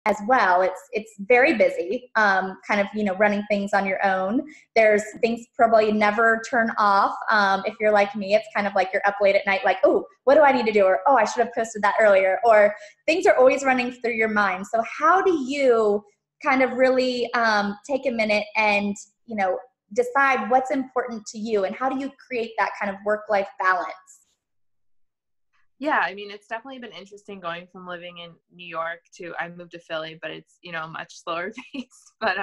as well. It's very busy, kind of, running things on your own. There's things probably never turn off. If you're like me, it's kind of like you're up late at night, like, oh, what do I need to do? Or, oh, I should have posted that earlier. Or things are always running through your mind. So how do you kind of really take a minute and, decide what's important to you, and how do you create that kind of work-life balance? Yeah, I mean, it's definitely been interesting going from living in New York to, I moved to Philly, but it's, a much slower pace, but,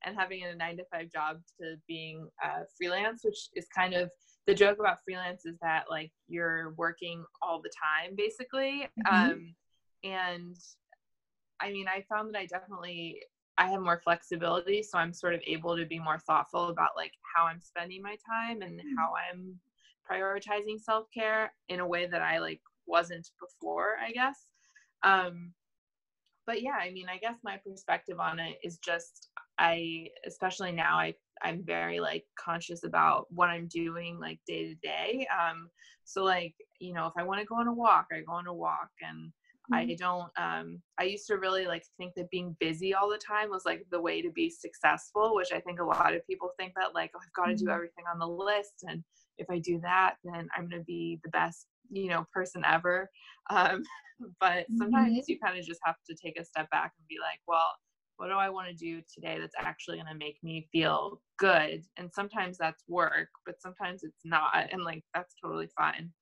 and having a 9-to-5 job to being freelance, which is kind of the joke about freelance, is that like you're working all the time basically. And I mean, I found that I have more flexibility, so I'm sort of able to be more thoughtful about like how I'm spending my time and how I'm prioritizing self-care in a way that I like wasn't before, I guess. But yeah, I mean, I guess my perspective on it is just, especially now, I'm very like conscious about what I'm doing like day to day. So like, if I want to go on a walk, I go on a walk, and I don't, I used to really like think that being busy all the time was like the way to be successful, which I think a lot of people think that like, oh, I've got to do everything on the list, and if I do that, then I'm going to be the best, person ever. But sometimes you kind of just have to take a step back and be like, well, what do I want to do today that's actually going to make me feel good? And sometimes that's work, but sometimes it's not. And like, that's totally fine.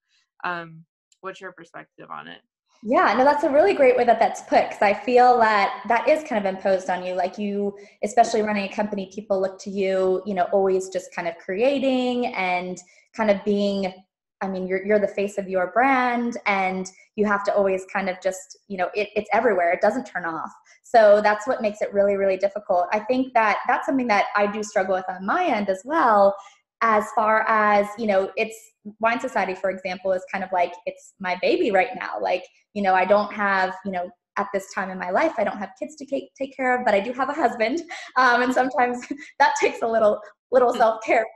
What's your perspective on it? Yeah, no, that's a really great way that that's put, because I feel that that is kind of imposed on you. Like you, especially running a company, people look to you, always just kind of creating and kind of being, I mean, you're the face of your brand, and you have to always kind of just, it's everywhere. It doesn't turn off. So that's what makes it really, really difficult. I think that that's something that I do struggle with on my end as well, as far as, it's Wine Society, for example, is kind of like, it's my baby right now. Like, I don't have, at this time in my life, I don't have kids to take care of, but I do have a husband. And sometimes that takes a little self-care.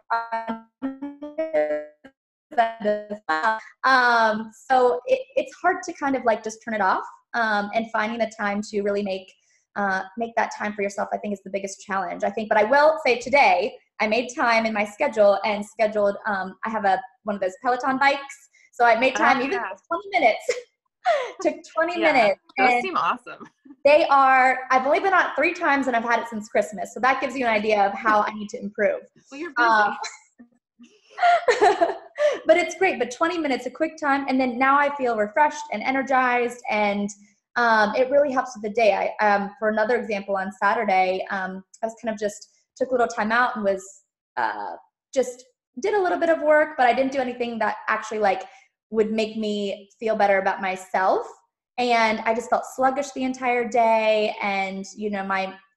So it's hard to kind of like just turn it off, and finding the time to really make that time for yourself, I think, is the biggest challenge, I think. But I will say today, I made time in my schedule and scheduled, I have one of those Peloton bikes. So I made time, even for 20 minutes. Took 20 minutes. Those seem awesome. They are, I've only been on it 3 times, and I've had it since Christmas. So that gives you an idea of how I need to improve. Well, you're busy. But it's great. But 20 minutes, a quick time. And then now I feel refreshed and energized, and it really helps with the day. For another example, on Saturday, I was kind of just took a little time out and was just did a little bit of work, but I didn't do anything that actually like would make me feel better about myself. And I just felt sluggish the entire day. And,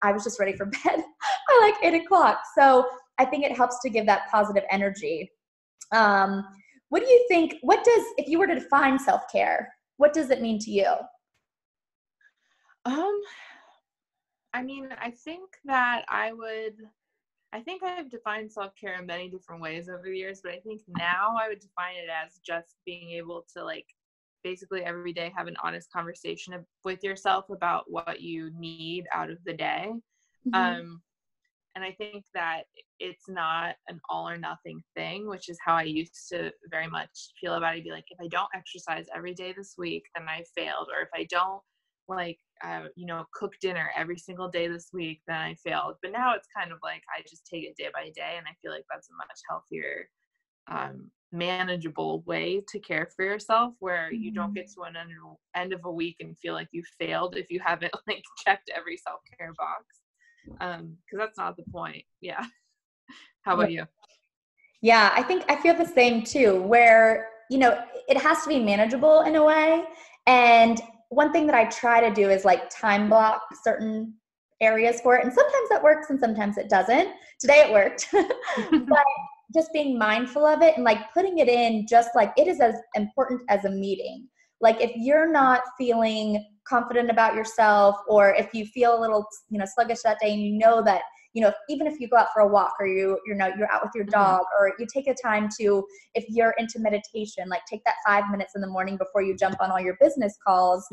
I was just ready for bed by like 8:00. So I think it helps to give that positive energy. What do you think, if you were to define self-care, what does it mean to you? I mean, I think I've defined self-care in many different ways over the years, but I think now I would define it as just being able to like basically every day have an honest conversation with yourself about what you need out of the day. And I think that it's not an all or nothing thing, which is how I used to very much feel about it. Be like, if I don't exercise every day this week, then I failed. Or if I don't cook dinner every single day this week, then I failed. But now it's kind of like, I just take it day by day. And I feel like that's a much healthier, manageable way to care for yourself, where you don't get to an end of a week and feel like you failed if you haven't like checked every self-care box. Because that's not the point. Yeah. How about you? Yeah, I feel the same too, where, it has to be manageable in a way. And one thing that I try to do is like time block certain areas for it. And sometimes that works and sometimes it doesn't. Today it worked. But just being mindful of it and like putting it in, just like it is as important as a meeting. Like if you're not feeling confident about yourself, or if you feel a little, sluggish that day, and that even if you go out for a walk, or you're out with your dog, or you take a time to, if you're into meditation, like take that 5 minutes in the morning before you jump on all your business calls,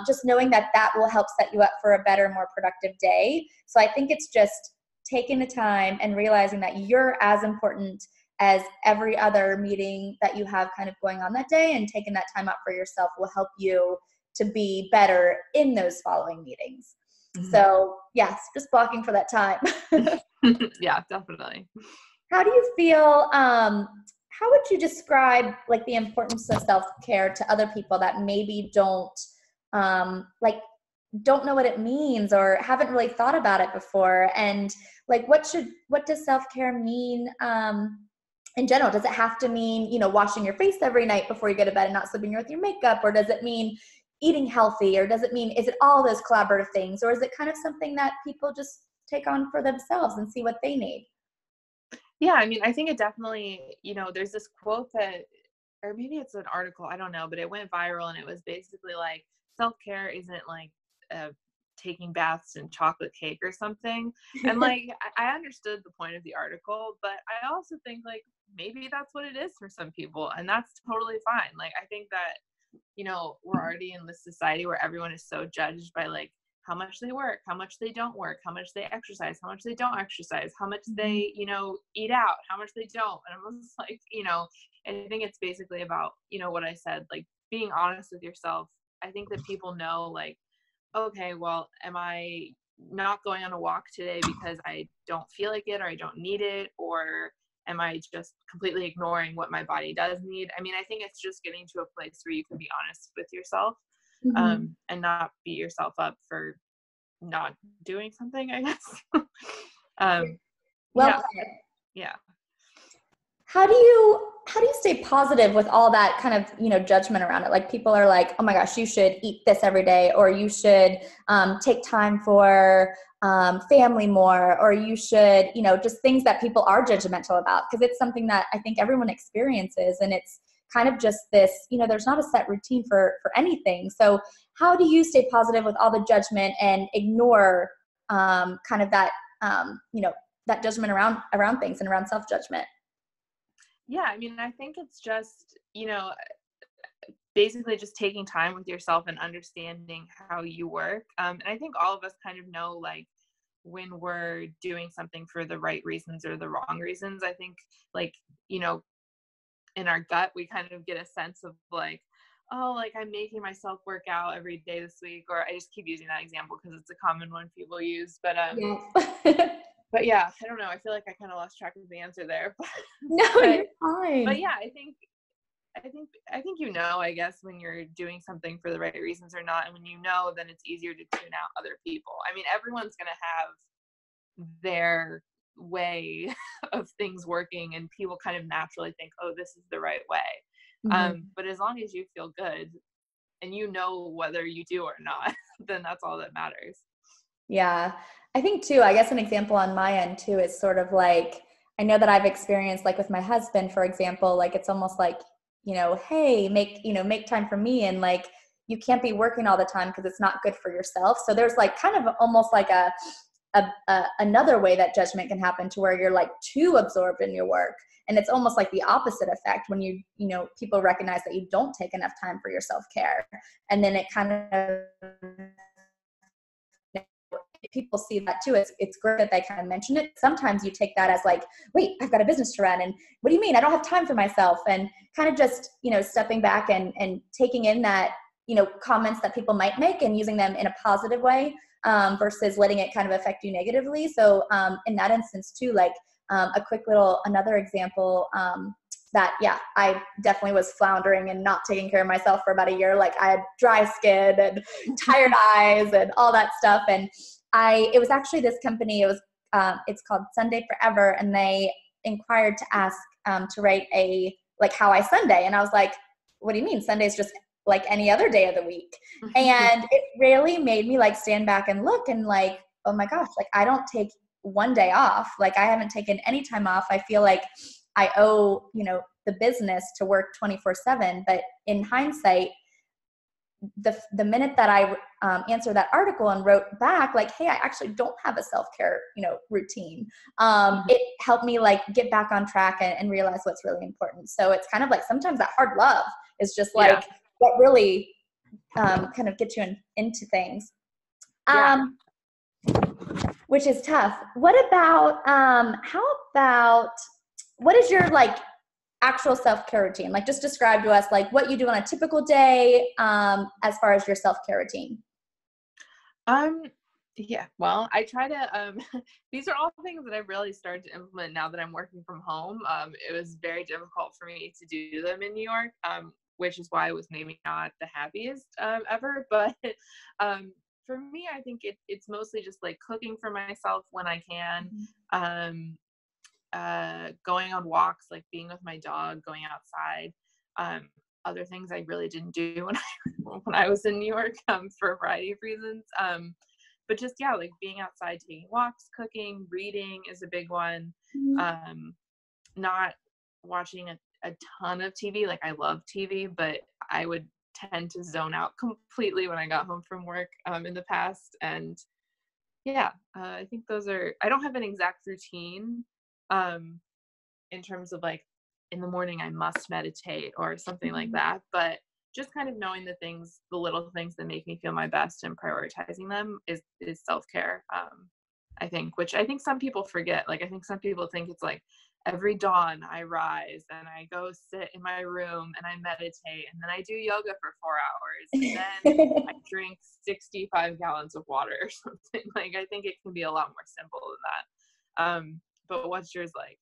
just knowing that will help set you up for a better, more productive day. So I think it's just taking the time and realizing that you're as important as every other meeting that you have kind of going on that day, and taking that time out for yourself will help you to be better in those following meetings. So yes, just blocking for that time. Yeah, definitely. How do you feel, how would you describe like the importance of self-care to other people that maybe don't know what it means or haven't really thought about it before? And like, what does self-care mean in general? Does it have to mean, washing your face every night before you go to bed and not slipping with your makeup? Or does it mean eating healthy? Or does it mean, is it all those collaborative things? Or is it kind of something that people just take on for themselves and see what they need? Yeah, I mean, I think it definitely, there's this quote that, or maybe it's an article, I don't know, but it went viral, and it was basically like, self-care isn't like taking baths and chocolate cake or something. And like, I understood the point of the article, but I also think like maybe that's what it is for some people, and that's totally fine. Like, I think that, we're already in this society where everyone is so judged by like how much they work, how much they don't work, how much they exercise, how much they don't exercise, how much they, eat out, how much they don't. And I'm just like, I think it's basically about, what I said, like being honest with yourself. I think that people know like, okay, well, am I not going on a walk today because I don't feel like it, or I don't need it, or am I just completely ignoring what my body does need? I mean, I think it's just getting to a place where you can be honest with yourself, and not beat yourself up for not doing something, I guess. Well, yeah. How do you stay positive with all that kind of, judgment around it? Like, people are like, oh my gosh, you should eat this every day, or you should take time for family more, or you should, just things that people are judgmental about, because it's something that I think everyone experiences, and it's kind of just this, there's not a set routine for anything. So how do you stay positive with all the judgment and ignore kind of that, that judgment around things and around self-judgment? Yeah, I mean, I think it's just, basically just taking time with yourself and understanding how you work. And I think all of us kind of know, like, when we're doing something for the right reasons or the wrong reasons. I think, like, in our gut, we kind of get a sense of like, oh, like I'm making myself work out every day this week, or I just keep using that example because it's a common one people use. But but yeah, I don't know. I feel like I kind of lost track of the answer there. No, you're fine. But yeah, I think I guess, when you're doing something for the right reasons or not, and when then it's easier to tune out other people. I mean, everyone's gonna have their way of things working, and people kind of naturally think, oh, this is the right way. But as long as you feel good and whether you do or not, then that's all that matters. Yeah. I think too, I guess an example on my end too is sort of like, I know that I've experienced, like with my husband, for example, like it's almost like, hey, make time for me. And like, you can't be working all the time because it's not good for yourself. So there's like kind of almost like another way that judgment can happen, to where you're like too absorbed in your work. And it's almost like the opposite effect when people recognize that you don't take enough time for your self-care. And then it kind of, people see that too. It's great that they kind of mention it. Sometimes you take that as like, wait, I've got a business to run, and what do you mean I don't have time for myself? And kind of just, stepping back and taking in that, comments that people might make and using them in a positive way, versus letting it kind of affect you negatively. So in that instance too, like a quick little, another example, that, yeah, I definitely was floundering and not taking care of myself for about a year. Like, I had dry skin and tired eyes and all that stuff. And it was actually this company, it's called Sunday Forever. And they inquired to ask, to write like how I Sunday. And I was like, what do you mean? Sunday's just like any other day of the week. And it really made me like stand back and look and like, oh my gosh, like I don't take one day off. Like, I haven't taken any time off. I feel like I owe, the business to work 24/7. But in hindsight, the minute that I answered that article and wrote back like, hey, I actually don't have a self-care, routine. It helped me like get back on track and realize what's really important. So it's kind of like sometimes that hard love is just like what really kind of gets you into things. Which is tough. What about, what is your like actual self-care routine? Like just describe to us like what you do on a typical day as far as your self-care routine. Yeah, well, I try to, these are all things that I've really started to implement now that I'm working from home. It was very difficult for me to do them in New York, which is why it was maybe not the happiest ever. But for me, I think it's mostly just like cooking for myself when I can, going on walks, like being with my dog, going outside. Other things I really didn't do when I was in New York for a variety of reasons. But just, like being outside, taking walks, cooking, reading is a big one. Not watching a ton of TV. Like I love TV, but I would tend to zone out completely when I got home from work in the past. And I think I don't have an exact routine in terms of like in the morning I must meditate or something like that. But just kind of knowing the little things that make me feel my best and prioritizing them is self-care. I think, which I think some people forget. Like, I think some people think it's like every dawn I rise and I go sit in my room and I meditate and then I do yoga for 4 hours and then I drink 65 gallons of water or something. Like, I think it can be a lot more simple than that. But what's yours like?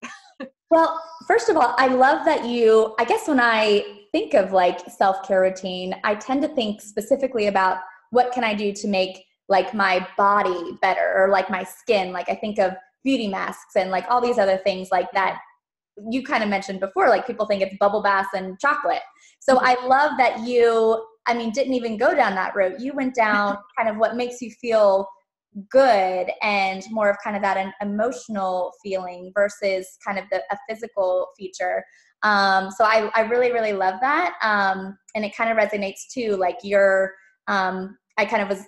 Well, first of all, I love that I guess when I think of like self-care routine, I tend to think specifically about what can I do to make like my body better or like my skin. Like I think of beauty masks and like all these other things like that you kind of mentioned before, like people think it's bubble baths and chocolate. So I love that didn't even go down that road. You went down kind of what makes you feel good and more of kind of that an emotional feeling versus kind of a physical feature. So I really, really love that. And it kind of resonates too, like I kind of was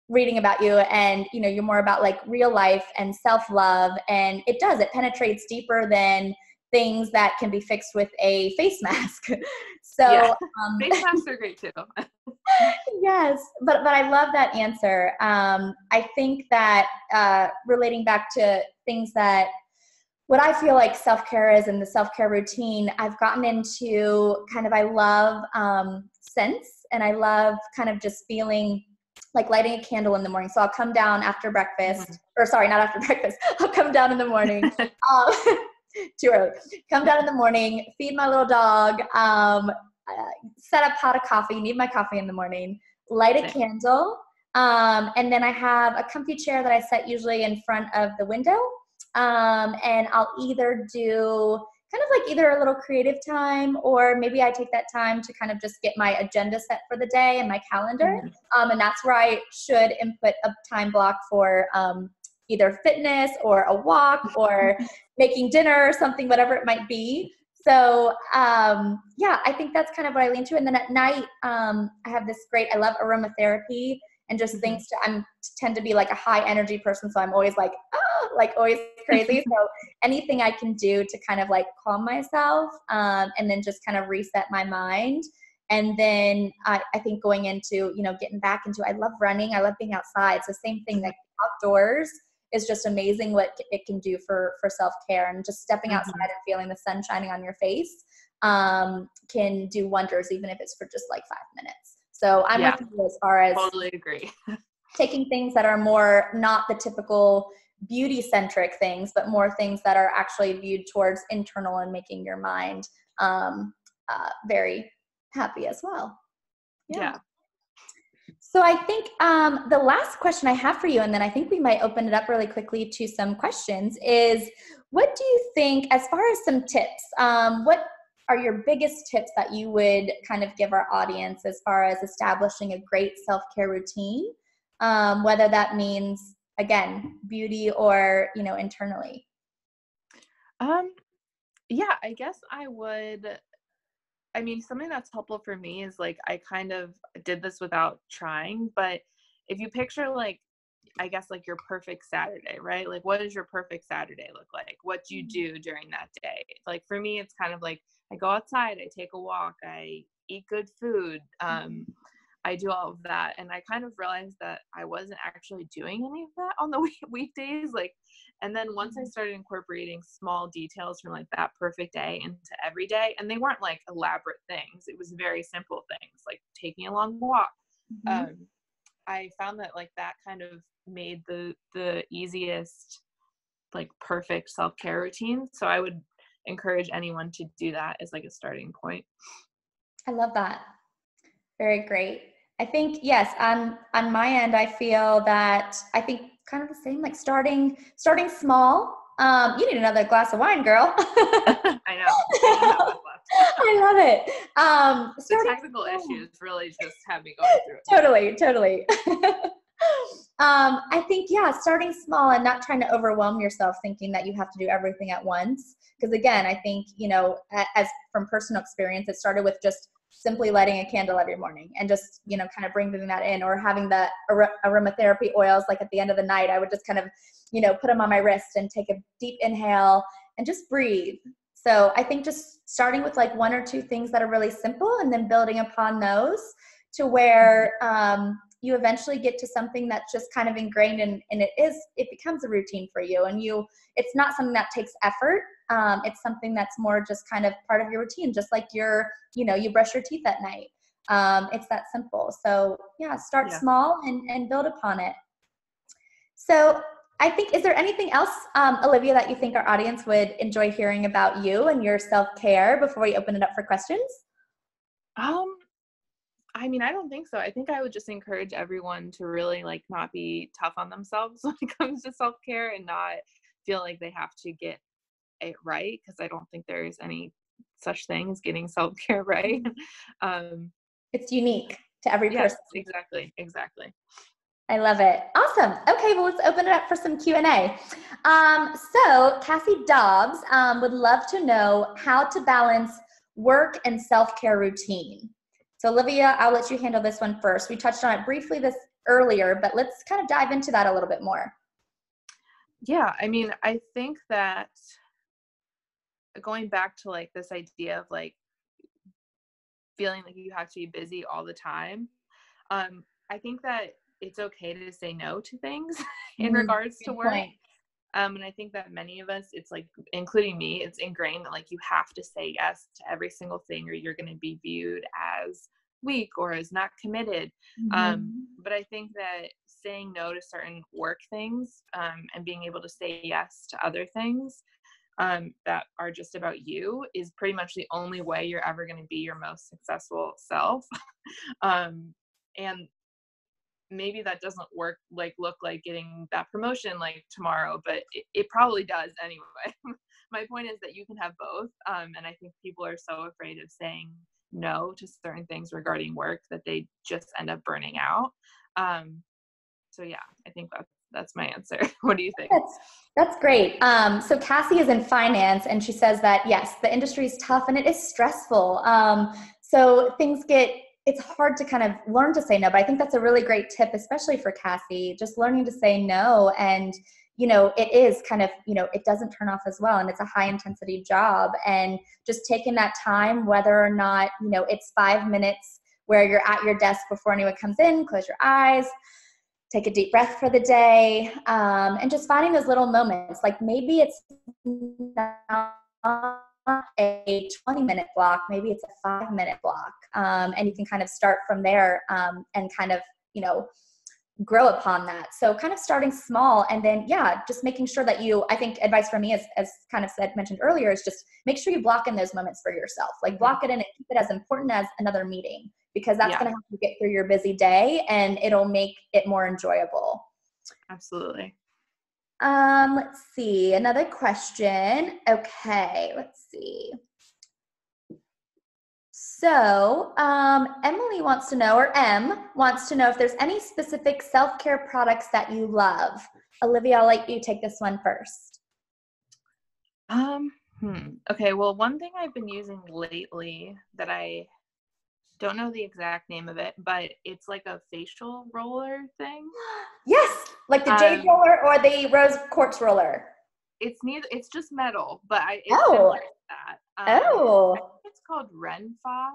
reading about you and, you're more about like real life and self-love. And it penetrates deeper than things that can be fixed with a face mask. So face masks are great too. Yes, but I love that answer. I think that relating back to things that what I feel like self-care is and the self-care routine, I've gotten into I love scents and I love kind of just feeling like lighting a candle in the morning. So I'll come down after breakfast, or sorry, not after breakfast. I'll come down in the morning. Too early. Come down in the morning, feed my little dog, set up pot of coffee, need my coffee in the morning, light a candle, and then I have a comfy chair that I set usually in front of the window, and I'll either do kind of like either a little creative time or maybe I take that time to kind of just get my agenda set for the day and my calendar, and that's where I should input a time block for either fitness or a walk or making dinner or something, whatever it might be. So, I think that's kind of what I lean to. And then at night, I have I love aromatherapy and just things tend to be like a high energy person. So I'm always like always crazy. So anything I can do to kind of like calm myself, and then just kind of reset my mind. And then I think going into, getting back into, I love running. I love being outside. So same thing, like outdoors is just amazing what it can do for self-care, and just stepping outside and feeling the sun shining on your face can do wonders, even if it's for just like 5 minutes. So I'm with you as far as totally agree. taking things that are more not the typical beauty centric things, but more things that are actually viewed towards internal and making your mind very happy as well. Yeah. So I think the last question I have for you, and then I think we might open it up really quickly to some questions, is what do you think, as far as some tips, what are your biggest tips that you would kind of give our audience as far as establishing a great self-care routine, whether that means, again, beauty or, internally? I guess I would I mean, something that's helpful for me is like, I kind of did this without trying, but if you picture like, I guess like your perfect Saturday, right? Like, what does your perfect Saturday look like? What do you do during that day? Like for me, it's kind of like I go outside, I take a walk, I eat good food, I do all of that. And I kind of realized that I wasn't actually doing any of that on the weekdays. Like, and then once I started incorporating small details from like that perfect day into every day, and they weren't like elaborate things, it was very simple things like taking a long walk. I found that like that kind of made the easiest, like perfect self-care routine. So I would encourage anyone to do that as like a starting point. I love that. Very great. I think, yes, on my end, I feel that I think kind of the same, like starting small. You need another glass of wine, girl. I know. I don't have much left. I love it. The technical issues really just have me going through it. Totally. I think, yeah, starting small and not trying to overwhelm yourself thinking that you have to do everything at once. Because again, I think, you know, as from personal experience, it started with just simply lighting a candle every morning and just, you know, kind of bringing that in, or having the aromatherapy oils, like at the end of the night, I would just kind of, you know, put them on my wrist and take a deep inhale and just breathe. So I think just starting with like one or two things that are really simple and then building upon those to where you eventually get to something that's just kind of ingrained and it becomes a routine for you. And it's not something that takes effort. It's something that's more just kind of part of your routine, just like you brush your teeth at night. It's that simple. So yeah, start small and build upon it. So I think, is there anything else, Olivia, that you think our audience would enjoy hearing about you and your self-care before we open it up for questions? I mean, I don't think so. I think I would just encourage everyone to really like not be tough on themselves when it comes to self-care and not feel like they have to get it right, because I don't think there is any such thing as getting self-care right. It's unique to every person. Exactly. I love it. Awesome. Okay, well, let's open it up for some Q&A. So Cassie Dobbs would love to know how to balance work and self-care routine. So Olivia, I'll let you handle this one first. We touched on it briefly this earlier, but let's kind of dive into that a little bit more. Yeah, I mean, I think that going back to like this idea of like feeling like you have to be busy all the time, I think that it's okay to say no to things in regards to work. And I think that many of us, it's like, including me, it's ingrained that like you have to say yes to every single thing or you're going to be viewed as weak or as not committed. But I think that saying no to certain work things and being able to say yes to other things that are just about you is pretty much the only way you're ever going to be your most successful self. And maybe that doesn't look like getting that promotion like tomorrow, but it probably does anyway. My point is that you can have both. And I think people are so afraid of saying no to certain things regarding work that they just end up burning out. So yeah, I think that's my answer. What do you think? That's great. So Cassie is in finance and she says that, yes, the industry is tough and it is stressful. So it's hard to kind of learn to say no, but I think that's a really great tip, especially for Cassie, just learning to say no. And, you know, it is kind of, you know, it doesn't turn off as well. And it's a high intensity job, and just taking that time, whether or not, you know, it's 5 minutes where you're at your desk before anyone comes in, close your eyes, take a deep breath for the day, and just finding those little moments. Like maybe it's not a 20-minute block, maybe it's a 5-minute block, and you can kind of start from there and kind of, you know, grow upon that. So kind of starting small, and then just making sure that I think advice for me is, as kind of mentioned earlier, is just make sure you block in those moments for yourself. Like block it in and keep it as important as another meeting, because that's going to help you get through your busy day and it'll make it more enjoyable. Absolutely. Let's see, another question. Okay, let's see. So Emily wants to know, or M wants to know, if there's any specific self-care products that you love. Olivia, I'll let you take this one first. Okay, well, one thing I've been using lately that I don't know the exact name of it, but it's like a facial roller thing. Yes, like the jade Um, roller or the rose quartz roller. it's neither. It's just metal, but it's Oh, similar to that. I oh. think it's called Renfa,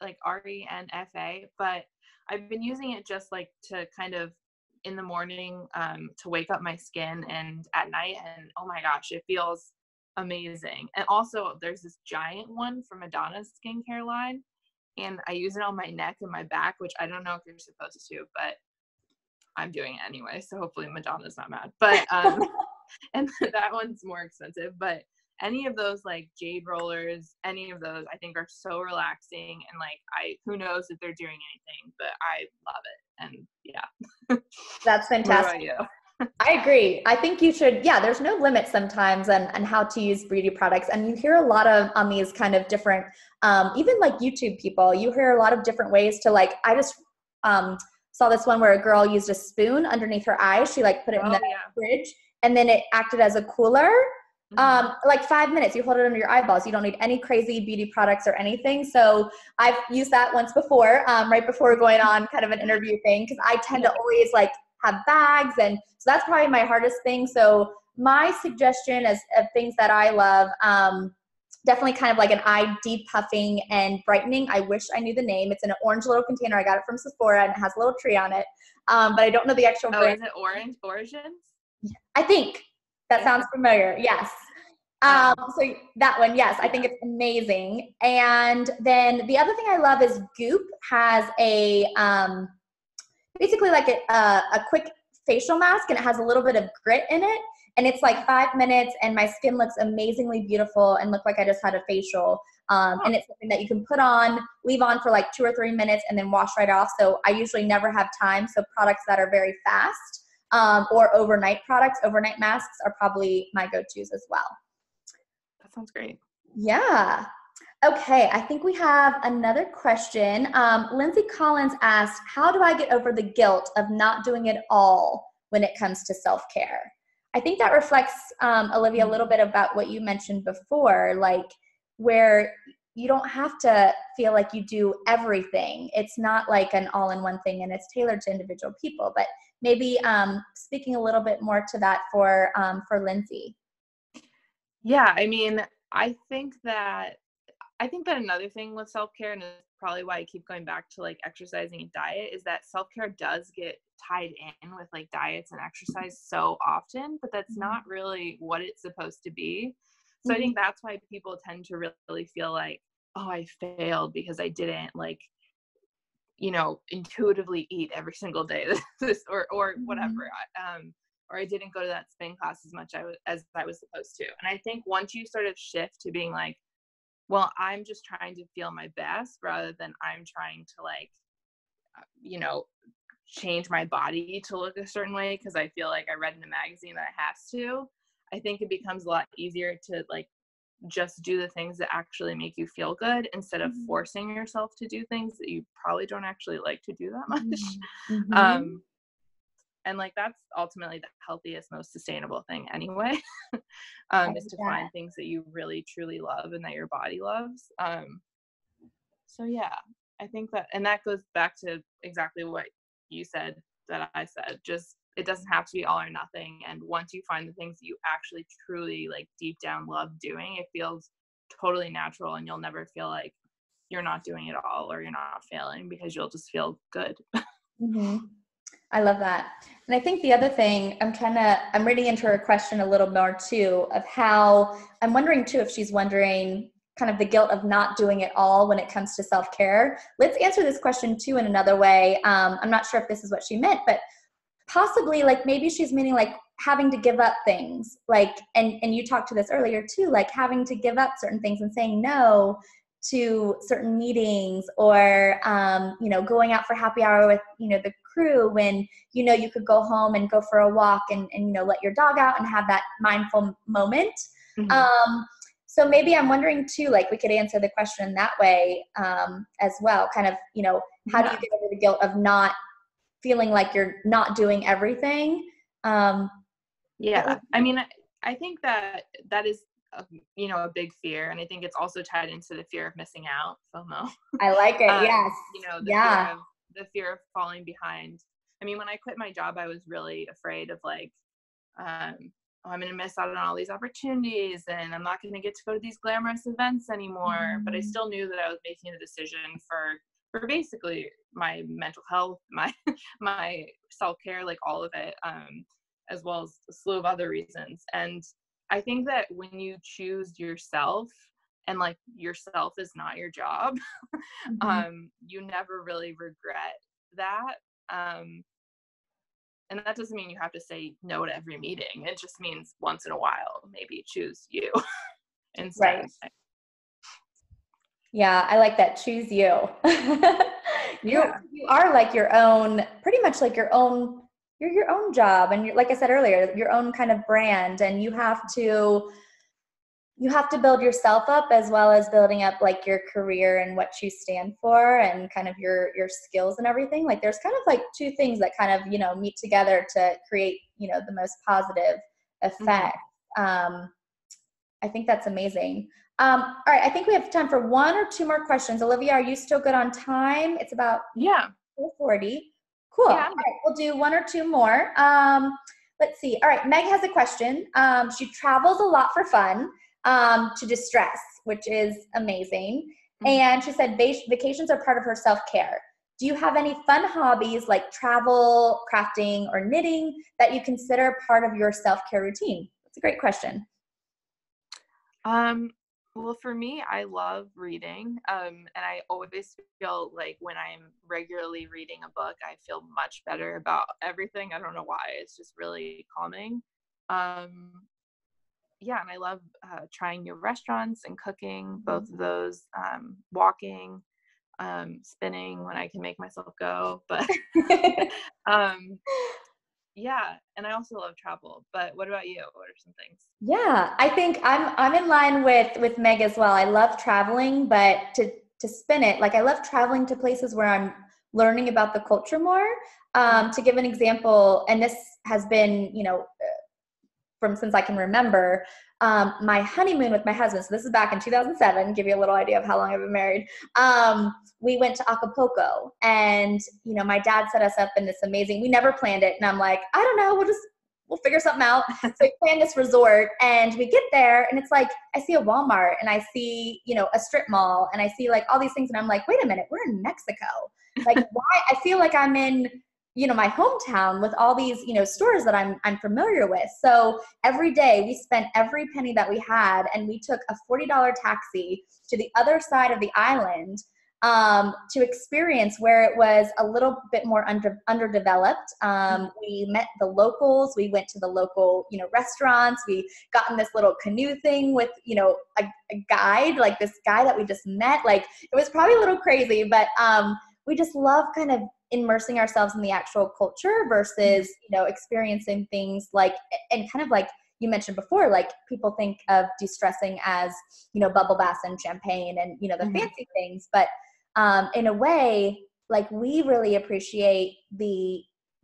like RENFA. But I've been using it just like to kind of in the morning to wake up my skin and at night, and oh my gosh, it feels amazing. And also, there's this giant one from Madonna's skincare line, and I use it on my neck and my back, which I don't know if you're supposed to, but I'm doing it anyway. So hopefully Madonna's not mad. But and that one's more expensive, but any of those like jade rollers, any of those I think are so relaxing, and like who knows if they're doing anything, but I love it. And yeah. That's What about fantastic. you? I agree. I think you should, yeah, there's no limit sometimes and how to use beauty products. And you hear a lot of on these kind of different, even like YouTube people, you hear a lot of different ways to like, I just saw this one where a girl used a spoon underneath her eyes. She like put it in the Oh yeah. fridge and then it acted as a cooler. Mm-hmm. Like 5 minutes, you hold it under your eyeballs. You don't need any crazy beauty products or anything. So I've used that once before, right before going on kind of an interview thing, because I tend Yeah. to always like have bags, and so that's probably my hardest thing. So my suggestion is of things that I love, definitely kind of like an eye depuffing and brightening. I wish I knew the name. It's in an orange little container. I got it from Sephora and it has a little tree on it, but I don't know the actual Oh, brand. is it Orange Origins? I think that sounds familiar. Yes. So that one, yes, I think it's amazing. And then the other thing I love is Goop has a basically like a quick facial mask, and it has a little bit of grit in it. And it's like 5 minutes, and my skin looks amazingly beautiful and look like I just had a facial. And it's something that you can put on, leave on for like 2 or 3 minutes, and then wash right off. So I usually never have time. So products that are very fast, or overnight products, overnight masks are probably my go-tos as well. That sounds great. Yeah. Okay, I think we have another question. Lindsay Collins asked, how do I get over the guilt of not doing it all when it comes to self-care? I think that reflects, Olivia, a little bit about what you mentioned before, like where you don't have to feel like you do everything. It's not like an all-in-one thing, and it's tailored to individual people. But maybe speaking a little bit more to that for Lindsay. Yeah, I mean, I think that another thing with self-care, and it's probably why I keep going back to like exercising and diet, is that self-care does get tied in with like diets and exercise so often, but that's not really what it's supposed to be. So I think that's why people tend to really feel like, oh, I failed because I didn't like, intuitively eat every single day or whatever. Or I didn't go to that spin class as much as I was supposed to. And I think once you sort of shift to being like, well, I'm just trying to feel my best rather than I'm trying to like, you know, change my body to look a certain way because I feel like I read in a magazine that I have to. I think it becomes a lot easier to like just do the things that actually make you feel good instead of forcing yourself to do things that you probably don't actually like to do that much. Mm-hmm. And like that's ultimately the healthiest, most sustainable thing anyway. Is to find things that you really truly love and that your body loves. So yeah, I think that, and that goes back to exactly what you said that I said, just it doesn't have to be all or nothing. And once you find the things that you actually truly like deep down love doing, it feels totally natural, and you'll never feel like you're not doing it all or you're not failing because you'll just feel good. Mm-hmm. I love that. And I think the other thing, I'm reading into her question a little more too, of how I'm wondering too, if she's wondering kind of the guilt of not doing it all when it comes to self-care. Let's answer this question too in another way. I'm not sure if this is what she meant, but possibly like maybe she's meaning like having to give up things, like, and you talked to this earlier too, like having to give up certain things and saying no to certain meetings, or going out for happy hour with the crew when you could go home and go for a walk and let your dog out and have that mindful moment. So maybe I'm wondering too, like we could answer the question that way, as well, kind of how do you get over the guilt of not feeling like you're not doing everything? Yeah, I mean, I think that is a big fear. And I think it's also tied into the fear of missing out, FOMO. I like it. Yes. The fear of falling behind. I mean, when I quit my job, I was really afraid of like, I'm going to miss out on all these opportunities, and I'm not going to get to go to these glamorous events anymore. But I still knew that I was making a decision for basically my mental health, my self-care, like all of it, as well as a slew of other reasons. And I think that when you choose yourself, and like yourself is not your job, you never really regret that. And that doesn't mean you have to say no to every meeting. It just means once in a while, maybe choose you instead. Right. Yeah, I like that. Choose you. You are like your own, pretty much like your own, you're your own job. And you're, like I said earlier, your own kind of brand, and you have to build yourself up as well as building up like your career and what you stand for and kind of your skills and everything. Like there's kind of like two things that kind of, meet together to create, the most positive effect. I think that's amazing. All right. I think we have time for one or two more questions. Olivia, are you still good on time? It's about 4:40. Cool. Yeah. All right. We'll do one or two more. Let's see. All right. Meg has a question. She travels a lot for fun, to distress, which is amazing. And she said vacations are part of her self-care. Do you have any fun hobbies like travel, crafting, or knitting that you consider part of your self-care routine? That's a great question. Well, for me, I love reading. And I always feel like when I'm regularly reading a book, I feel much better about everything. I don't know why. It's just really calming. Yeah, and I love trying new restaurants and cooking, both of those, walking, spinning when I can make myself go. But yeah, and I also love travel. But what about you? What are some things? Yeah, I think I'm in line with Meg as well. I love traveling, but to spin it, like I love traveling to places where I'm learning about the culture more. To give an example, and this has been, from since I can remember, my honeymoon with my husband. So this is back in 2007. Give you a little idea of how long I've been married. We went to Acapulco, and my dad set us up in this amazing. We never planned it, and I'm like, I don't know, we'll figure something out. So we planned this resort, and we get there, and it's like I see a Walmart, and I see a strip mall, and I see like all these things, and I'm like, wait a minute, we're in Mexico. Like, why? I feel like I'm in my hometown with all these, stores that I'm familiar with. So every day we spent every penny that we had, and we took a $40 taxi to the other side of the island, to experience where it was a little bit more underdeveloped. We met the locals. We went to the local, restaurants. We got in this little canoe thing with, a guide, like this guy that we just met. Like it was probably a little crazy, but we just love kind of immersing ourselves in the actual culture versus, experiencing things like, and kind of like you mentioned before, like people think of de-stressing as, bubble baths and champagne and, the fancy things. But in a way, like we really appreciate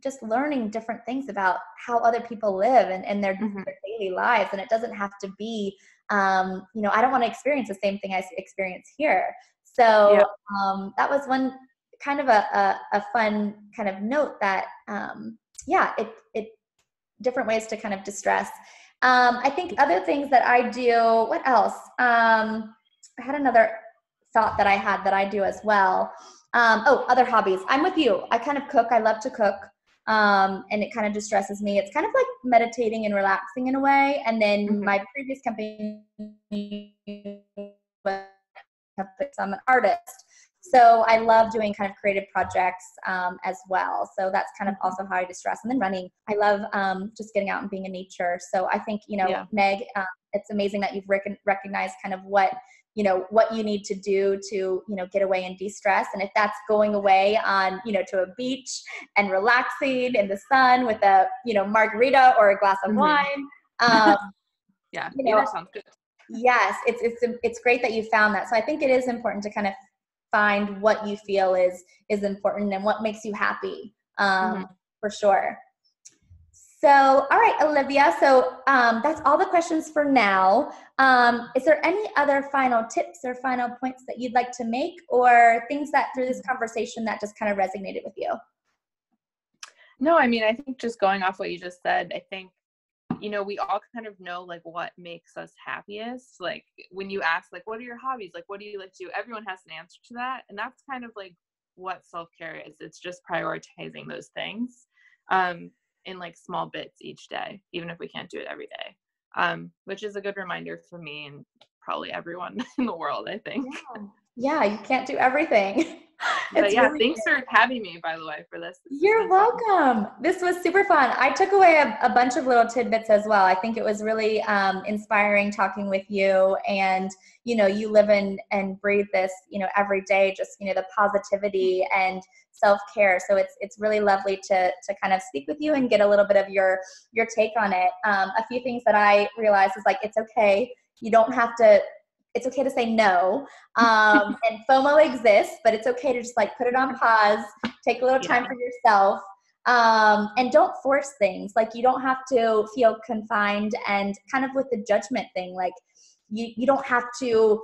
just learning different things about how other people live and their daily lives. And it doesn't have to be, I don't want to experience the same thing I experience here. So that was one kind of a fun kind of note that, it different ways to kind of distress. I think other things that I do, what else? I had another thought that I had that I do as well. Other hobbies. I'm with you. I kind of cook. I love to cook. And it kind of distresses me. It's kind of like meditating and relaxing in a way. And then my previous company, I'm an artist. So I love doing kind of creative projects as well. So that's kind of also how I distress. And then running. I love just getting out and being in nature. So I think, Meg, it's amazing that you've recognized kind of what you need to do to, get away and de-stress. And if that's going away on, to a beach and relaxing in the sun with a, margarita or a glass of wine. Either sounds good. Yes, it's great that you found that. So I think it is important to kind of find what you feel is important and what makes you happy, for sure. So, all right, Olivia. So that's all the questions for now. Is there any other final tips or final points that you'd like to make, or things that through this conversation that just kind of resonated with you? No, I mean, I think just going off what you just said, I think, we all kind of know like what makes us happiest. Like when you ask, like, what are your hobbies? Like, what do you like to do? Everyone has an answer to that. And that's kind of like what self-care is. It's just prioritizing those things in like small bits each day, even if we can't do it every day, which is a good reminder for me and probably everyone in the world, I think. Yeah, you can't do everything. But yeah, really thanks for having me, by the way, for this. You're welcome. This was super fun. I took away a bunch of little tidbits as well. I think it was really inspiring talking with you, and you live in and breathe this every day, just the positivity and self-care. So it's really lovely to kind of speak with you and get a little bit of your take on it. A few things that I realized is like, it's okay. It's okay to say no. And FOMO exists, but it's okay to just like put it on pause, take a little time for yourself, and don't force things. Like you don't have to feel confined, and kind of with the judgment thing, like you don't have to,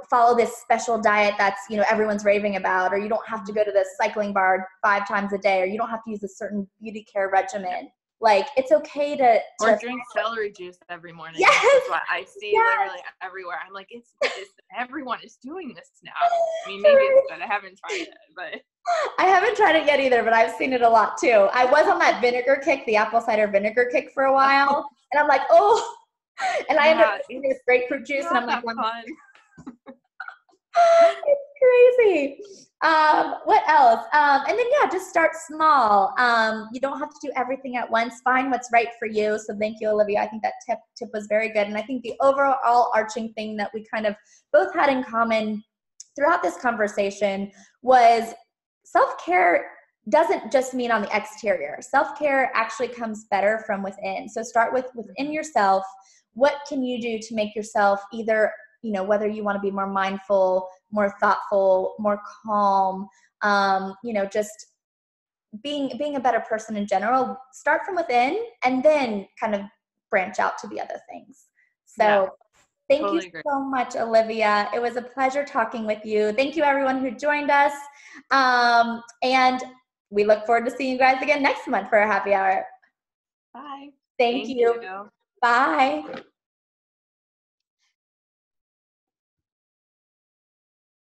follow this special diet that's, everyone's raving about, or you don't have to go to the cycling bar 5 times a day, or you don't have to use a certain beauty care regimen. Like it's okay to or drink celery juice every morning. Yes. That's what I see literally everywhere. I'm like, it's everyone is doing this now. I mean, maybe it's good. I haven't tried it, but I haven't tried it yet either, but I've seen it a lot too. I was on that vinegar kick, the apple cider vinegar kick for a while, and I'm like, oh, and I ended up drinking this grapefruit juice, and I'm like, fun. It's crazy. What else? And then just start small. You don't have to do everything at once. Find what's right for you. So thank you, Olivia. I think that tip was very good. And I think the overall arching thing that we kind of both had in common throughout this conversation was self-care doesn't just mean on the exterior. Self-care actually comes better from within. So start within yourself. What can you do to make yourself either, whether you want to be more mindful, more thoughtful, more calm, just being a better person in general. Start from within and then kind of branch out to the other things. So thank you so much, Olivia. It was a pleasure talking with you. Thank you, everyone who joined us. And we look forward to seeing you guys again next month for a happy hour. Bye. Thank you. Bye.